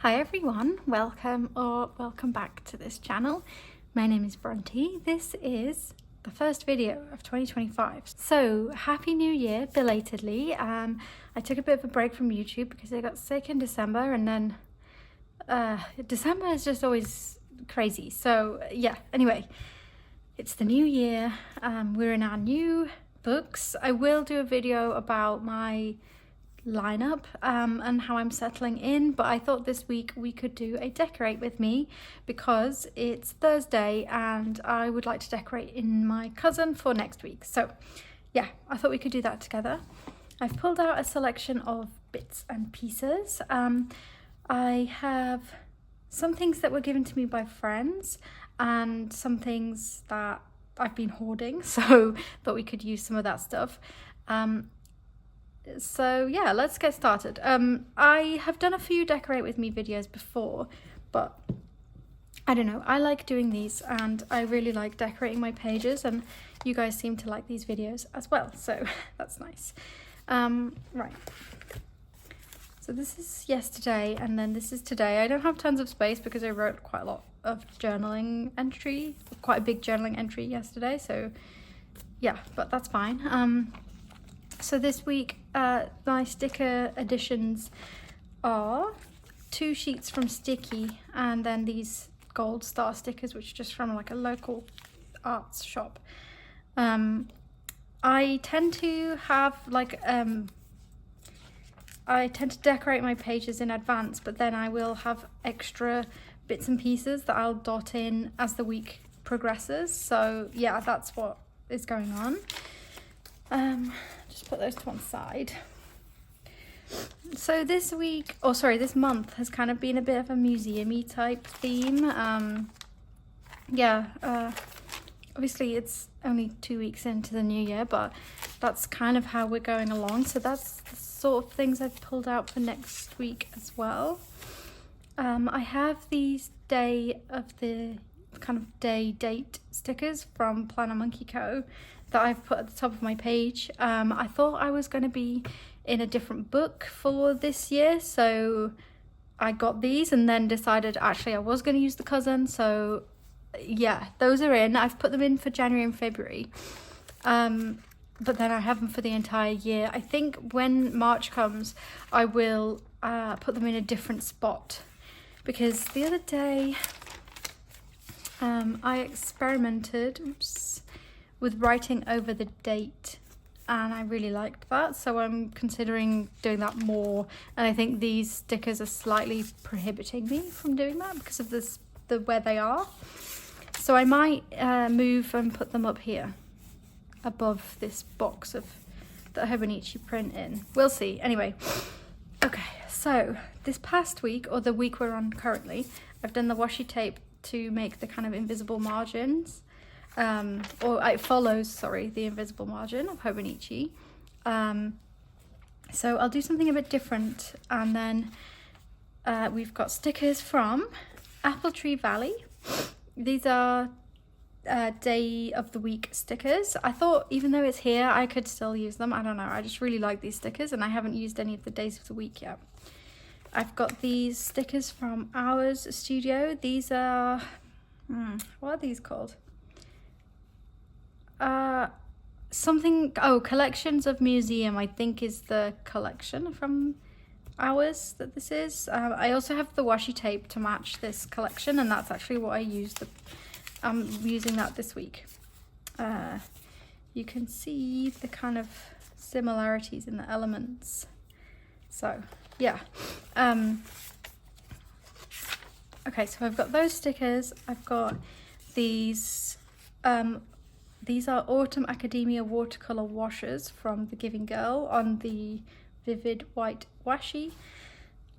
Hi everyone, welcome back to this channel. My name is Bronte. This is the first video of 2025. So happy new year belatedly. I took a bit of a break from YouTube because I got sick in December, and then December is just always crazy. So yeah, anyway, it's the new year. We're in our new books. I will do a video about my lineup and how I'm settling in, but I thought this week we could do a decorate with me because it's Thursday and I would like to decorate in my cousin for next week. So yeah, I thought we could do that together. I've pulled out a selection of bits and pieces. I have some things that were given to me by friends and some things that I've been hoarding, so thought we could use some of that stuff. So yeah, let's get started. I have done a few decorate with me videos before, but I don't know, I like doing these and I really like decorating my pages, and you guys seem to like these videos as well, so that's nice. Right, so this is yesterday and then this is today. I don't have tons of space because I wrote quite a lot of journaling entry, quite a big journaling entry yesterday, so yeah, but that's fine. So this week, my sticker additions are 2 sheets from Sticky and then these gold star stickers, which are just from like a local arts shop. I tend to have like, I tend to decorate my pages in advance, but then I will have extra bits and pieces that I'll dot in as the week progresses. So yeah, that's what is going on. Just put those to one side. So this week, this month has kind of been a bit of a museum-y type theme. Obviously it's only 2 weeks into the new year, but that's kind of how we're going along. So that's the sort of things I've pulled out for next week as well. I have these date stickers from Planner Monkey Co. that I've put at the top of my page. I thought I was going to be in a different book for this year, so I got these and then decided actually I was going to use the cousin, so yeah, those are in. I've put them in for January and February, but then I have them for the entire year. I think when March comes I will put them in a different spot, because the other day I experimented with writing over the date and I really liked that, so I'm considering doing that more, and I think these stickers are slightly prohibiting me from doing that because of where they are. So I might move and put them up here above this box of the Hobonichi print in. We'll see. Anyway, okay, so this past week, or the week we're on currently, I've done the washi tape to make the kind of invisible margins. It follows the invisible margin of Hobonichi. So I'll do something a bit different, and then we've got stickers from Apple Tree Valley. These are day of the week stickers. I thought even though it's here I could still use them. I don't know, I just really like these stickers and I haven't used any of the days of the week yet. I've got these stickers from Hours Studio. These are what are these called? Collections of Museum, I think, is the collection from Hours that this is. I also have the washi tape to match this collection, and that's actually what I used. I'm using that this week. You can see the kind of similarities in the elements. So yeah. Okay, so I've got those stickers. I've got these. These are Autumn Academia watercolor washes from The Giving Girl on the vivid white washi.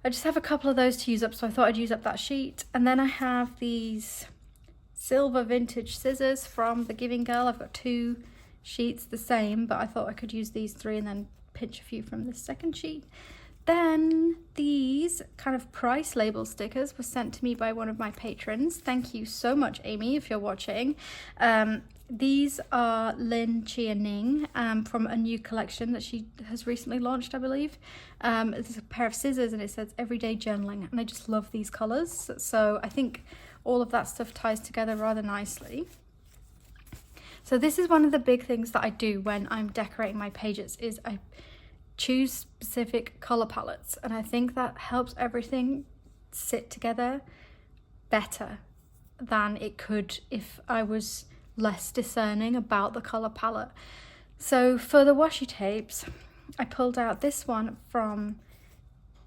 I just have a couple of those to use up, so I thought I'd use up that sheet. And then I have these silver vintage scissors from The Giving Girl. I've got 2 sheets the same, but I thought I could use these 3 and then pinch a few from the second sheet. Then these kind of price label stickers were sent to me by one of my patrons. Thank you so much, Amy, if you're watching. These are Lin Chia Ning from a new collection that she has recently launched, I believe. There's a pair of scissors and it says everyday journaling, and I just love these colours. So I think all of that stuff ties together rather nicely. So this is one of the big things that I do when I'm decorating my pages, is I choose specific colour palettes, and I think that helps everything sit together better than it could if I was less discerning about the colour palette. So for the washi tapes, I pulled out this one from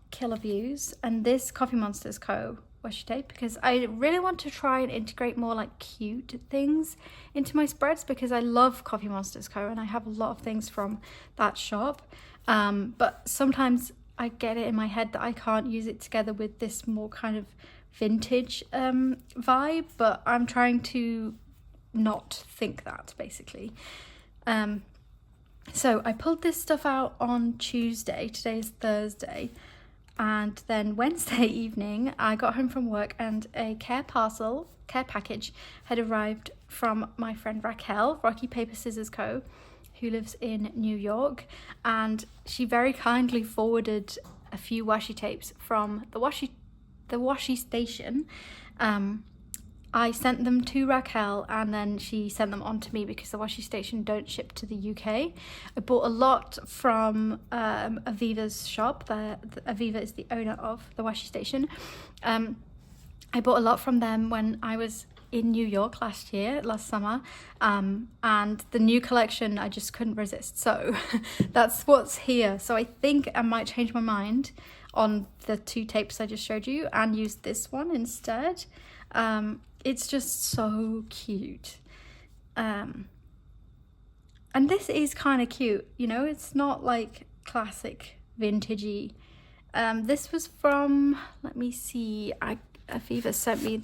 Killer Views and this Coffee Monsters Co. washi tape, because I really want to try and integrate more like cute things into my spreads, because I love Coffee Monsters Co. and I have a lot of things from that shop. But sometimes I get it in my head that I can't use it together with this more kind of vintage vibe, but I'm trying to not think that, basically. So I pulled this stuff out on Tuesday, today is Thursday, and then Wednesday evening I got home from work and a care package had arrived from my friend Raquel, Rocky Paper Scissors Co., who lives in New York, and she very kindly forwarded a few washi tapes from the washi station. I sent them to Raquel and then she sent them on to me because the washi station don't ship to the UK. I bought a lot from Aviva's shop. Aviva is the owner of the washi station. I bought a lot from them when I was in New York last summer, and the new collection I just couldn't resist, so that's what's here. So I think I might change my mind on the two tapes I just showed you and use this one instead. It's just so cute, and this is kind of cute, you know, it's not like classic vintagey. This was from, let me see, Aviva sent me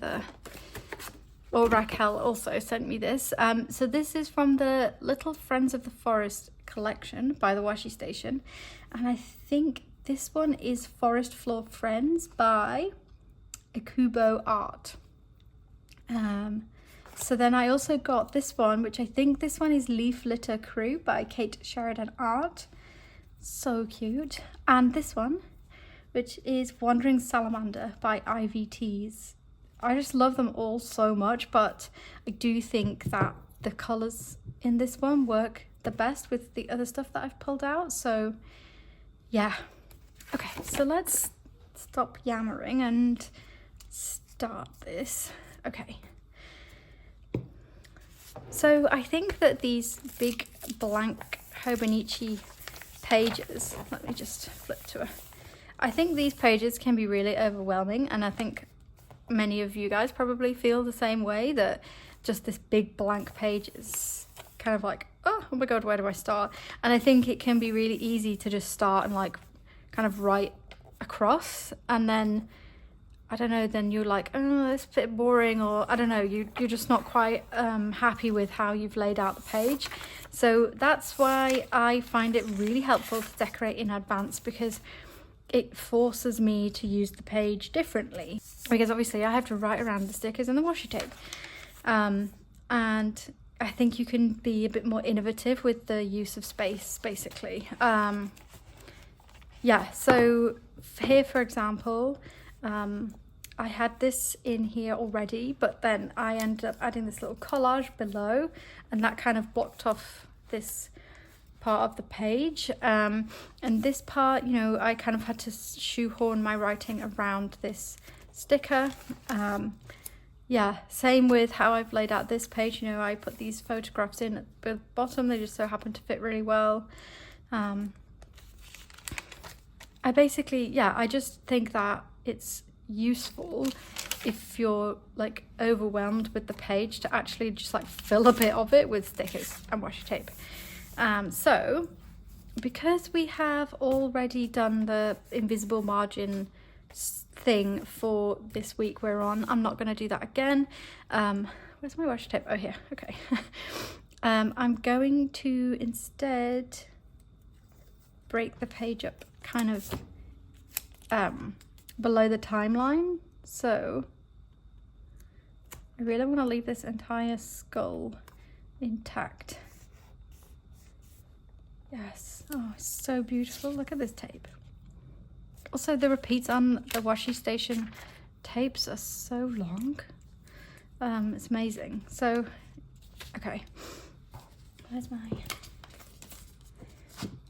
Raquel also sent me this. So this is from the Little Friends of the Forest collection by the washi station, and I think this one is Forest Floor Friends by Akubo Art. So then I also got this one, which I think this one is Leaf Litter Crew by Kate Sheridan Art. So cute. And this one, which is Wandering Salamander by Ivy Tees. I just love them all so much, but I do think that the colours in this one work the best with the other stuff that I've pulled out. So yeah. Okay, so let's stop yammering and start this. Okay. So I think that these big blank Hobonichi pages, let me just flip to I think these pages can be really overwhelming, and I think many of you guys probably feel the same way, that just this big blank page is kind of like, oh my god, where do I start? And I think it can be really easy to just start and like kind of write across, and then I don't know, then you're like, oh, it's a bit boring, or I don't know, you're just not quite happy with how you've laid out the page. So that's why I find it really helpful to decorate in advance, because it forces me to use the page differently, because obviously I have to write around the stickers and the washi tape. And I think you can be a bit more innovative with the use of space, basically. Yeah, so here, for example, I had this in here already, but then I ended up adding this little collage below, and that kind of blocked off this part of the page. And this part, you know, I kind of had to shoehorn my writing around this sticker. Yeah, same with how I've laid out this page. You know, I put these photographs in at the bottom, they just so happen to fit really well. I basically, yeah, I just think that it's useful if you're like overwhelmed with the page to actually just like fill a bit of it with stickers and washi tape. So because we have already done the invisible margin thing for this week we're on, I'm not going to do that again. Where's my washi tape? Oh, here. Okay. I'm going to instead break the page up kind of below the timeline, so I really want to leave this entire skull intact. Yes, oh, it's so beautiful. Look at this tape. Also, the repeats on the washi station tapes are so long. It's amazing. So, okay, where's my...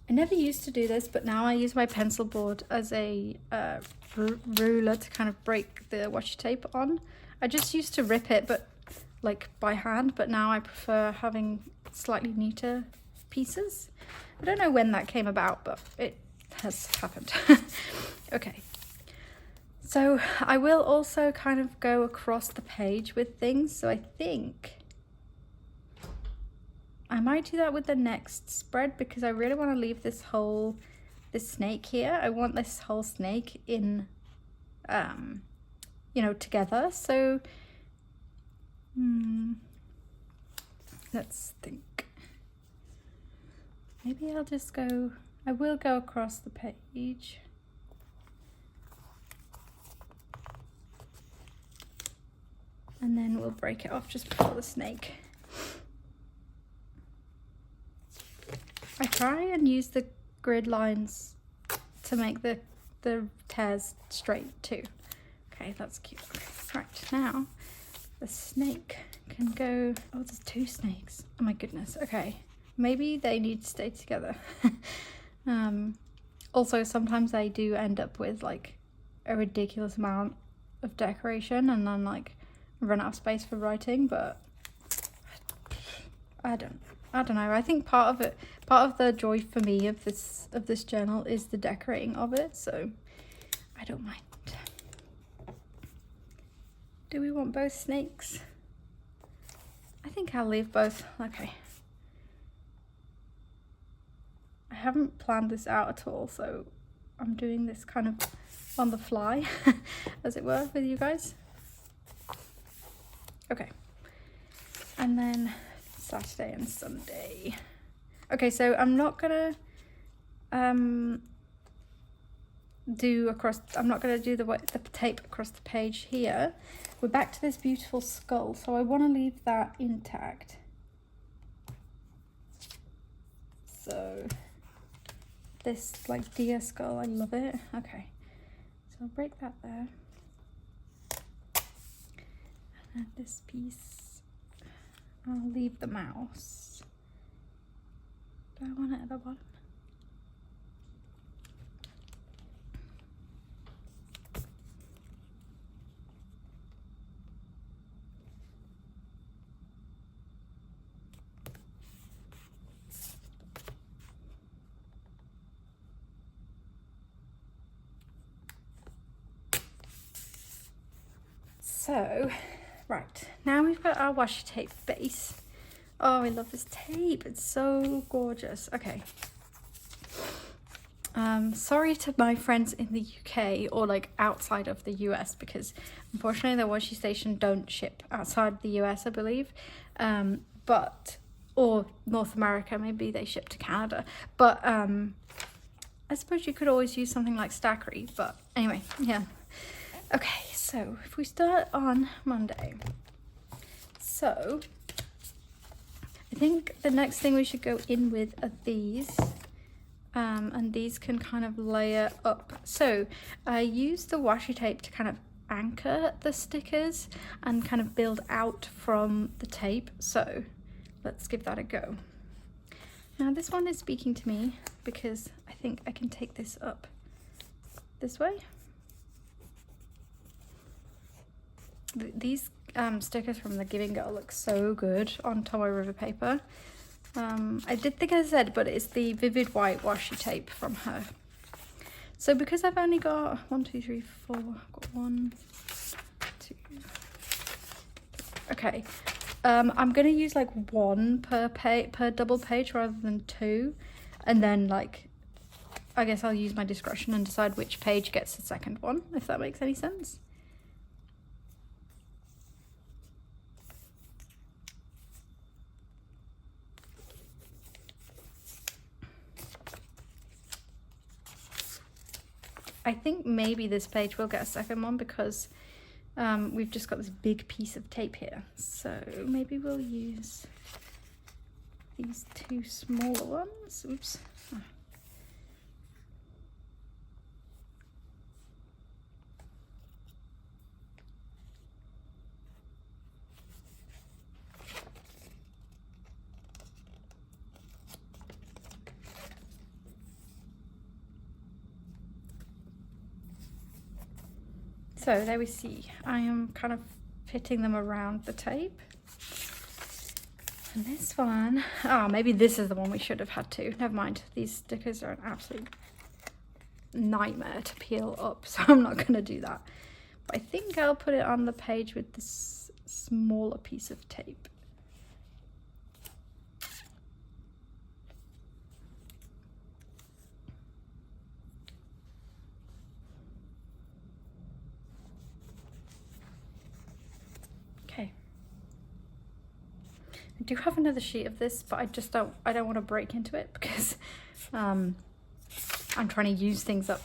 I never used to do this, but now I use my pencil board as a ruler to kind of break the washi tape on. I just used to rip it, but like by hand, but now I prefer having slightly neater pieces. I don't know when that came about, but it has happened. Okay, so I will also kind of go across the page with things, so I think I might do that with the next spread, because I really want to leave this snake here. I want this whole snake in, you know, together. So, let's think. Maybe I'll just go, I will go across the page. And then we'll break it off just before the snake. I try and use the grid lines to make the tears straight too. Okay, that's cute. Okay, right, now the snake can go... Oh, there's two snakes. Oh my goodness. Okay, maybe they need to stay together. Also, sometimes I do end up with like a ridiculous amount of decoration and then like run out of space for writing, but I don't know. I think part of the joy for me of this journal is the decorating of it, so I don't mind. Do we want both snakes? I think I'll leave both. Okay. I haven't planned this out at all, so I'm doing this kind of on the fly, as it were, with you guys. Okay. And then Saturday and Sunday. Okay, so I'm not gonna do the tape across the page here. We're back to this beautiful skull, so I want to leave that intact. So this like deer skull, I love it. Okay, so I'll break that there. And this piece, I'll leave the mouse. Do I want it at the bottom? So, right, now we've got our washi tape base. Oh, I love this tape. It's so gorgeous. Okay. Sorry to my friends in the UK or like outside of the US, because unfortunately the washi station don't ship outside the US, I believe. Or North America, maybe they ship to Canada. But I suppose you could always use something like Stackery. But anyway, yeah. Okay, so if we start on Monday. So I think the next thing we should go in with are these. And these can kind of layer up. So I use the washi tape to kind of anchor the stickers and kind of build out from the tape. So let's give that a go. Now this one is speaking to me because I think I can take this up this way. These stickers from the Giving Girl look so good on Tomoe River paper. I did think I said, but it's the Vivid White washi tape from her. So because I've only got 1, 2, 3, 4, I've got 1, 2, 3. Okay, I'm gonna use like 1 per double page rather than 2, and then like I guess I'll use my discretion and decide which page gets the second one, if that makes any sense. I think maybe this page will get a second one because we've just got this big piece of tape here. So maybe we'll use these two smaller ones. Oops. Oh. So there we see, I am kind of fitting them around the tape. And this one, oh, maybe this is the one we should have had to. Never mind, these stickers are an absolute nightmare to peel up, so I'm not going to do that. But I think I'll put it on the page with this smaller piece of tape. Okay. I do have another sheet of this, but I don't want to break into it because I'm trying to use things up,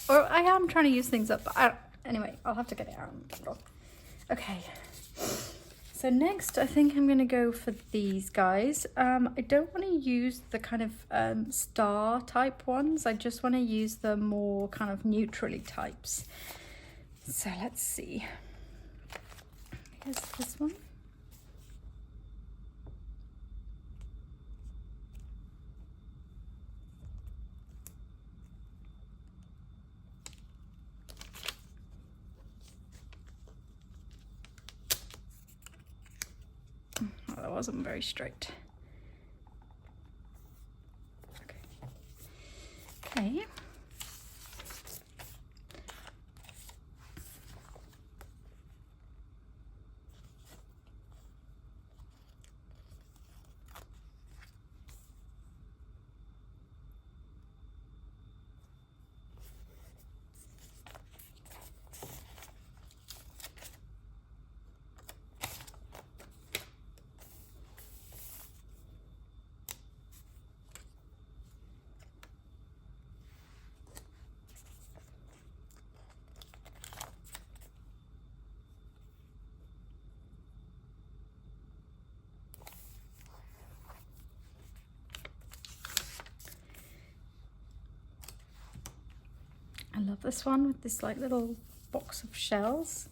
or I am trying to use things up, but anyway, I'll have to get it out and get it off. Okay, so next I think I'm gonna go for these guys. I don't want to use the kind of star type ones. I just want to use the more kind of neutrally types. So let's see. Here's this one. Oh, that wasn't very straight. Okay. I love this one with this like little box of shells.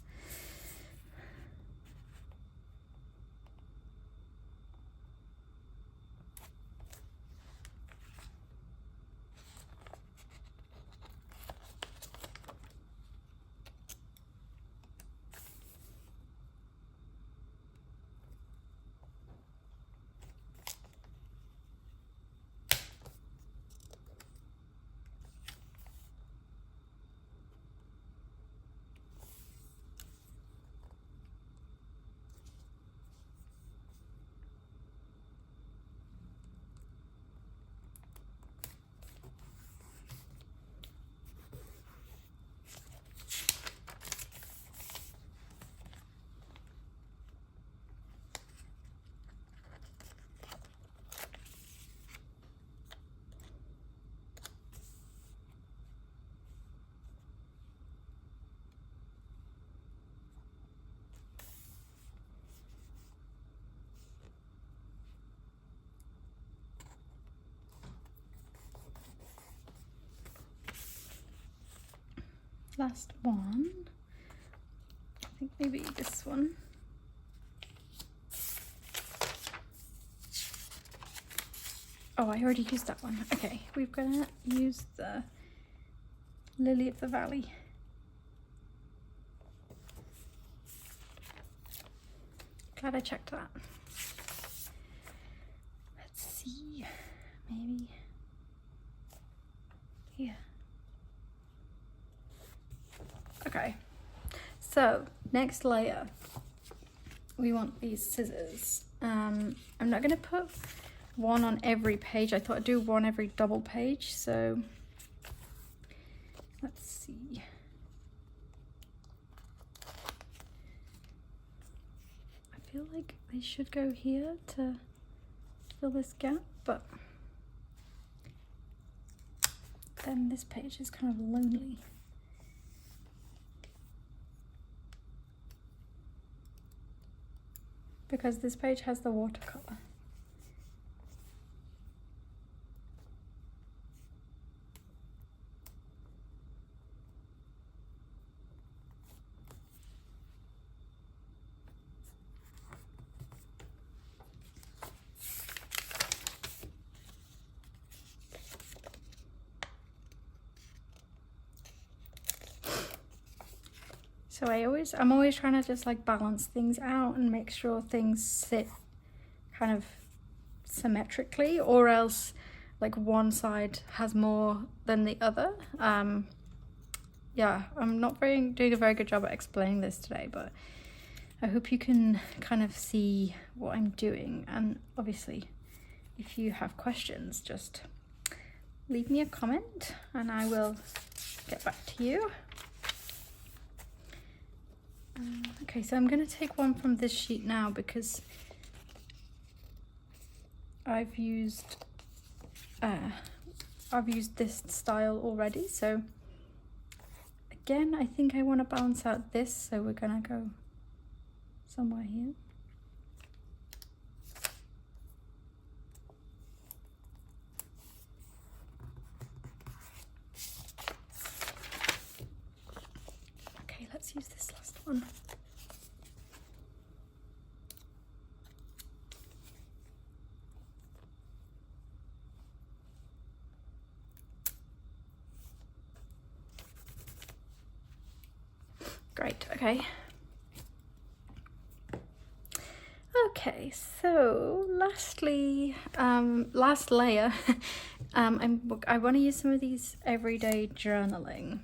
Last one. I think maybe this one. Oh, I already used that one. Okay, we're gonna use the Lily of the Valley. Glad I checked that. Let's see, maybe here. Okay, so next layer, we want these scissors. I'm not going to put one on every page. I thought I'd do one every double page, so let's see. I feel like they should go here to fill this gap, but then this page is kind of lonely. because this page has the watercolor. So I'm always trying to just like balance things out and make sure things sit kind of symmetrically, or else like one side has more than the other. Yeah, I'm not doing a very good job at explaining this today, but I hope you can kind of see what I'm doing. And obviously, if you have questions, just leave me a comment and I will get back to you. Okay, so I'm going to take one from this sheet now because I've used this style already. So again, I think I want to balance out this, so we're going to go somewhere here. Okay, let's use this last one. Great, okay. Okay, so lastly, last layer, I want to use some of these everyday journaling.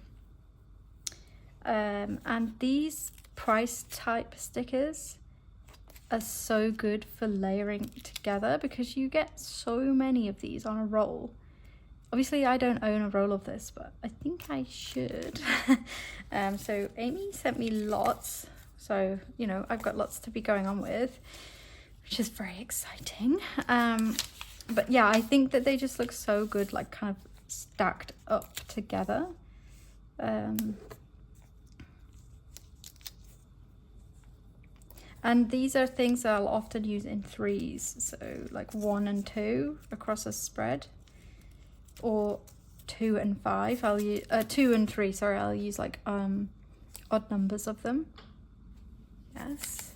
And these price type stickers are so good for layering together because you get so many of these on a roll. Obviously I don't own a roll of this, but I think I should. So Amy sent me lots, so you know I've got lots to be going on with, which is very exciting. But yeah, I think that they just look so good, like kind of stacked up together. And these are things that I'll often use in threes, so like 1 and 2 across a spread, or 2 and 5. I'll use 2 and 3. Sorry, I'll use like odd numbers of them. Yes.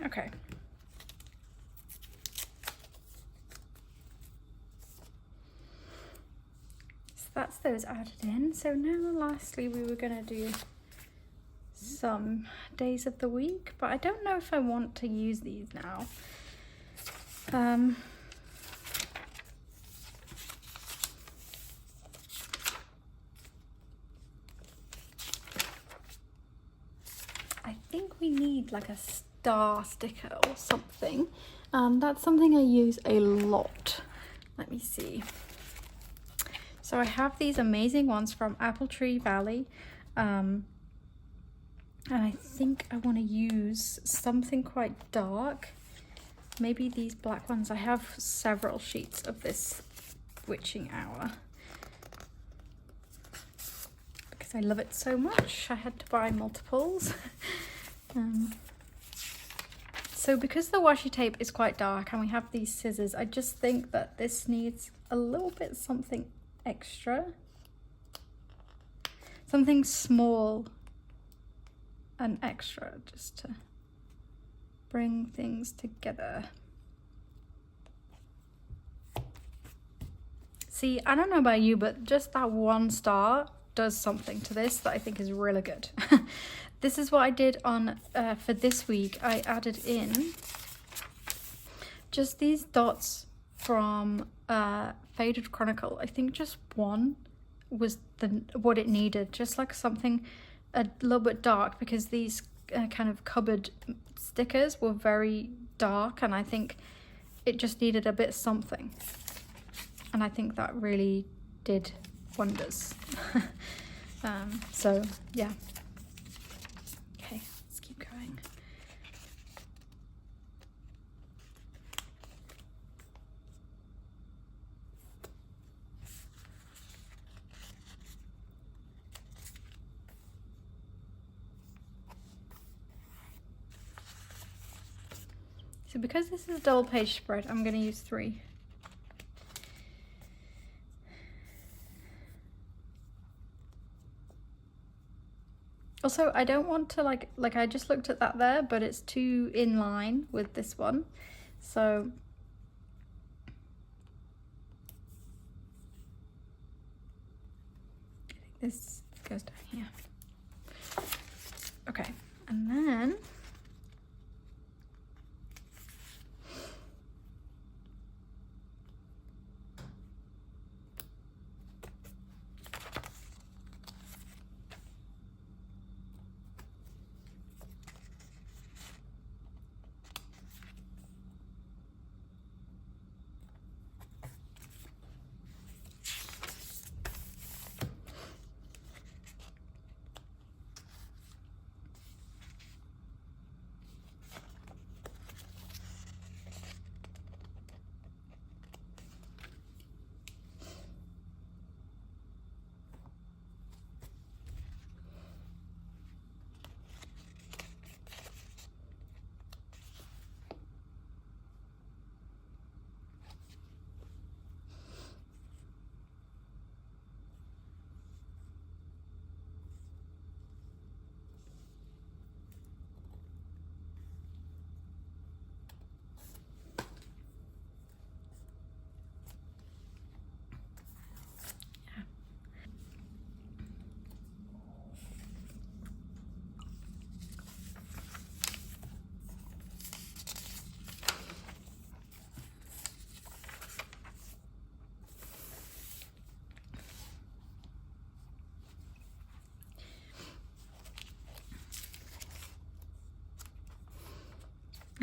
Okay. So that's those added in. So now lastly we were going to do some days of the week, but I don't know if I want to use these now. I think we need like a star sticker or something. That's something I use a lot. Let me see. So I have these amazing ones from Apple Tree Valley, and I think I want to use something quite dark. Maybe these black ones. I have several sheets of this witching hour because I love it so much. I had to buy multiples. So because the washi tape is quite dark and we have these scissors, I just think that this needs a little bit something extra. Something small and extra just to bring things together. See, I don't know about you, but just that 1 star does something to this that I think is really good. This is what I did on for this week. I added in just these dots from Faded Chronicle. I think just 1 was what it needed, just like something a little bit dark, because these kind of cupboard stickers were very dark, and I think it just needed a bit something, and I think that really did wonders. So yeah, okay, let's keep going. So because this is a double page spread, I'm going to use 3. Also, I don't want to like I just looked at that there, but it's too in line with this one. So I think this goes down here. Okay, and then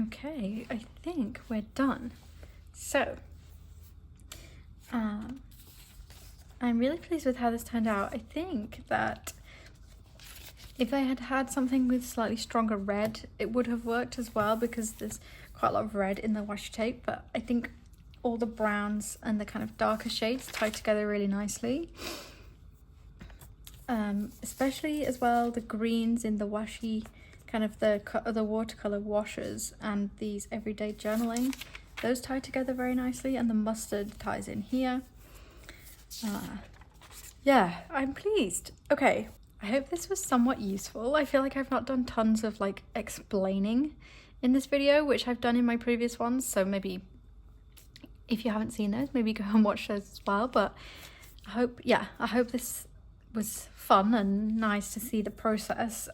okay, I think we're done. So I'm really pleased with how this turned out. I think that if I had had something with slightly stronger red, it would have worked as well, because there's quite a lot of red in the washi tape, but I think all the browns and the kind of darker shades tie together really nicely. Especially as well the greens in the washi, kind of the watercolor washes, and these everyday journaling, those tie together very nicely, and the mustard ties in here. Yeah, I'm pleased. Okay, I hope this was somewhat useful. I feel like I've not done tons of like explaining in this video, which I've done in my previous ones, so maybe if you haven't seen those, maybe go and watch those as well. But I hope this was fun and nice to see the process.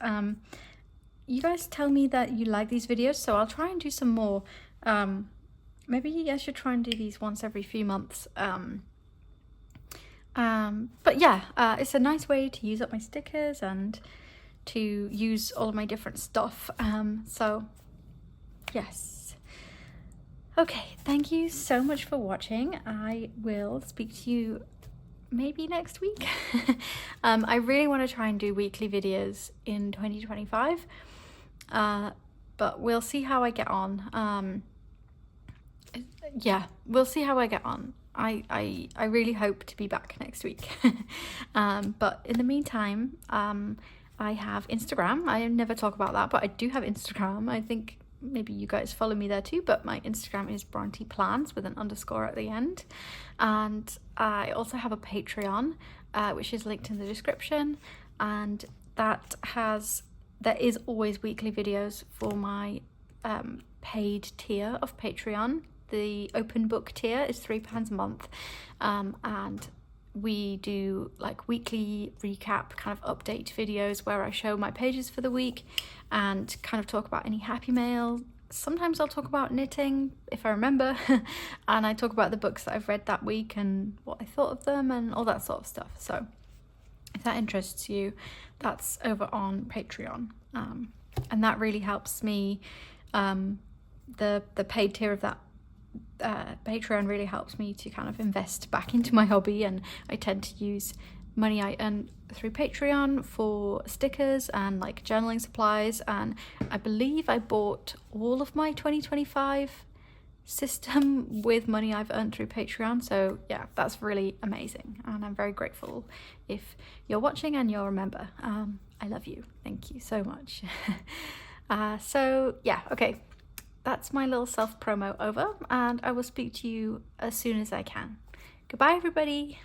You guys tell me that you like these videos, so I'll try and do some more. Maybe I should try and do these once every few months. But yeah, it's a nice way to use up my stickers and to use all of my different stuff. So yes. Okay, thank you so much for watching. I will speak to you maybe next week. I really want to try and do weekly videos in 2025, but we'll see how I get on. Yeah, we'll see how I get on. I really hope to be back next week. But in the meantime, I have Instagram. I never talk about that, but I do have Instagram. I think maybe you guys follow me there too, but my Instagram is BrontePlans with an underscore at the end. And I also have a Patreon, which is linked in the description, and there is always weekly videos for my paid tier of Patreon. The open book tier is £3 a month, and we do like weekly recap kind of update videos where I show my pages for the week and kind of talk about any happy mail. Sometimes I'll talk about knitting if I remember, and I talk about the books that I've read that week and what I thought of them and all that sort of stuff. So if that interests you, that's over on Patreon, and that really helps me. The paid tier of that Patreon really helps me to kind of invest back into my hobby, and I tend to use money I earn through Patreon for stickers and like journaling supplies, and I believe I bought all of my 2025 system with money I've earned through Patreon. So yeah, that's really amazing, and I'm very grateful if you're watching and you're a member. I love you, thank you so much. So yeah, okay, that's my little self promo over, and I will speak to you as soon as I can. Goodbye everybody.